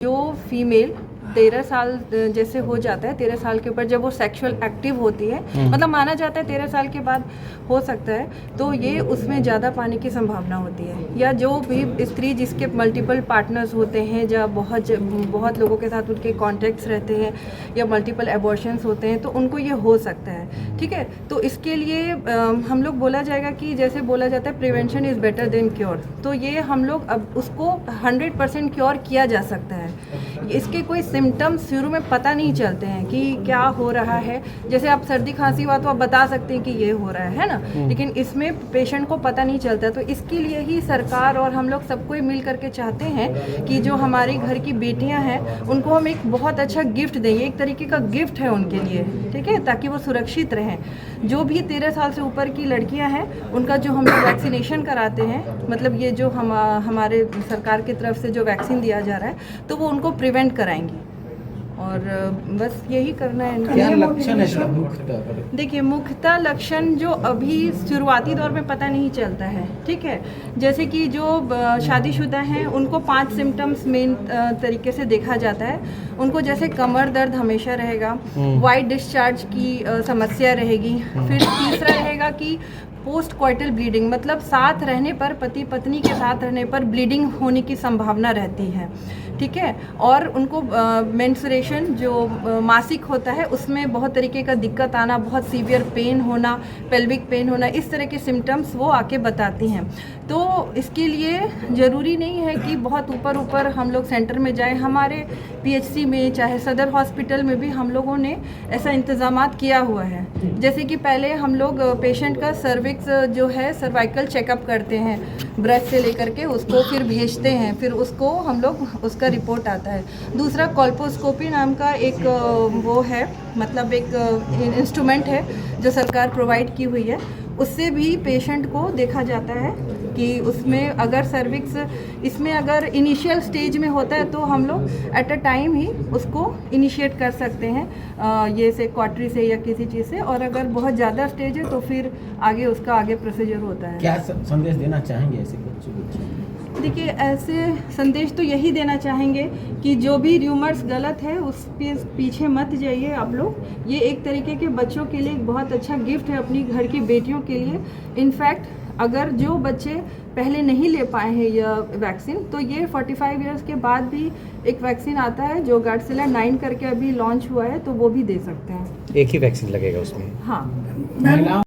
जो फीमेल 13 साल जैसे हो जाता है, 13 साल के ऊपर जब वो सेक्सुअल एक्टिव होती है, मतलब माना जाता है 13 साल के बाद हो सकता है, तो ये उसमें ज़्यादा पाने की संभावना होती है। या जो भी स्त्री जिसके मल्टीपल पार्टनर्स होते हैं, जब बहुत लोगों के साथ उनके कॉन्टैक्ट्स रहते हैं या मल्टीपल एबॉर्शंस होते हैं, तो उनको ये हो सकता है। ठीक है, तो इसके लिए हम लोग बोला जाएगा कि जैसे बोला जाता है prevention is better than cure, तो ये हम लोग अब उसको 100% क्योर किया जा सकता है। इसके कोई सिम्टम्स शुरू में पता नहीं चलते हैं कि क्या हो रहा है। जैसे आप सर्दी खांसी हुआ तो आप बता सकते हैं कि ये हो रहा है ना, लेकिन इसमें पेशेंट को पता नहीं चलता। तो इसके लिए ही सरकार और हम लोग सबको मिल करके चाहते हैं कि जो हमारे घर की बेटियां हैं उनको हम एक बहुत अच्छा गिफ्ट देंगे, एक तरीके का गिफ्ट है उनके लिए, ठीक है, ताकि वो सुरक्षित रहें। जो भी 13 साल से ऊपर की लड़कियां हैं उनका जो हम लोग वैक्सीनेशन कराते हैं, मतलब ये जो हमारे सरकार की तरफ से जो वैक्सीन दिया जा रहा है, तो वो उनको प्रिवेंट कराएंगी। और बस यही करना है। क्या लक्षण है इसका मुख्यतः? देखिए, मुख्यतः लक्षण जो अभी शुरुआती दौर में पता नहीं चलता है, ठीक है, जैसे कि जो शादीशुदा हैं उनको 5 सिम्टम्स मेन तरीके से देखा जाता है। उनको जैसे कमर दर्द हमेशा रहेगा, वाइट डिस्चार्ज की समस्या रहेगी, फिर तीसरा रहेगा कि पोस्ट कॉइटल ब्लीडिंग, मतलब साथ रहने पर, पति पत्नी के साथ रहने पर ब्लीडिंग होने की संभावना रहती है, ठीक है। और उनको मेंस्ट्रुएशन जो मासिक होता है उसमें बहुत तरीके का दिक्कत आना, बहुत सीवियर पेन होना, पेल्विक पेन होना, इस तरह के सिम्टम्स वो आके बताती हैं। तो इसके लिए ज़रूरी नहीं है कि बहुत ऊपर हम लोग सेंटर में जाएं। हमारे पीएचसी में चाहे सदर हॉस्पिटल में भी हम लोगों ने ऐसा इंतज़ामात किया हुआ है। जैसे कि पहले हम लोग पेशेंट का सर्विक्स जो है सर्वाइकल चेकअप करते हैं, ब्रश से लेकर के उसको फिर भेजते हैं, फिर उसको हम लोग उसका रिपोर्ट आता है। दूसरा कोल्पोस्कोपी नाम का एक वो है, मतलब एक इंस्ट्रूमेंट है जो सरकार प्रोवाइड की हुई है, उससे भी पेशेंट को देखा जाता है कि उसमें अगर सर्विक्स इसमें अगर इनिशियल स्टेज में होता है तो हम लोग एट अ टाइम ही उसको इनिशिएट कर सकते हैं, ये से क्वार्टरी से या किसी चीज़ से, और अगर बहुत ज़्यादा स्टेज है तो फिर आगे उसका आगे प्रोसीजर होता है। क्या संदेश देना चाहेंगे ऐसे बच्चों को? देखिए, ऐसे संदेश तो यही देना चाहेंगे कि जो भी र्यूमर्स गलत है उस पे पीछे मत जाइए आप लोग। ये एक तरीके के बच्चों के लिए एक बहुत अच्छा गिफ्ट है, अपनी घर की बेटियों के लिए। इनफैक्ट अगर जो बच्चे पहले नहीं ले पाए हैं यह वैक्सीन, तो ये 45 इयर्स के बाद भी एक वैक्सीन आता है जो गार्डसिला 9 करके अभी लॉन्च हुआ है, तो वो भी दे सकते हैं। एक ही वैक्सीन लगेगा उसमें? हाँ। महिलाओं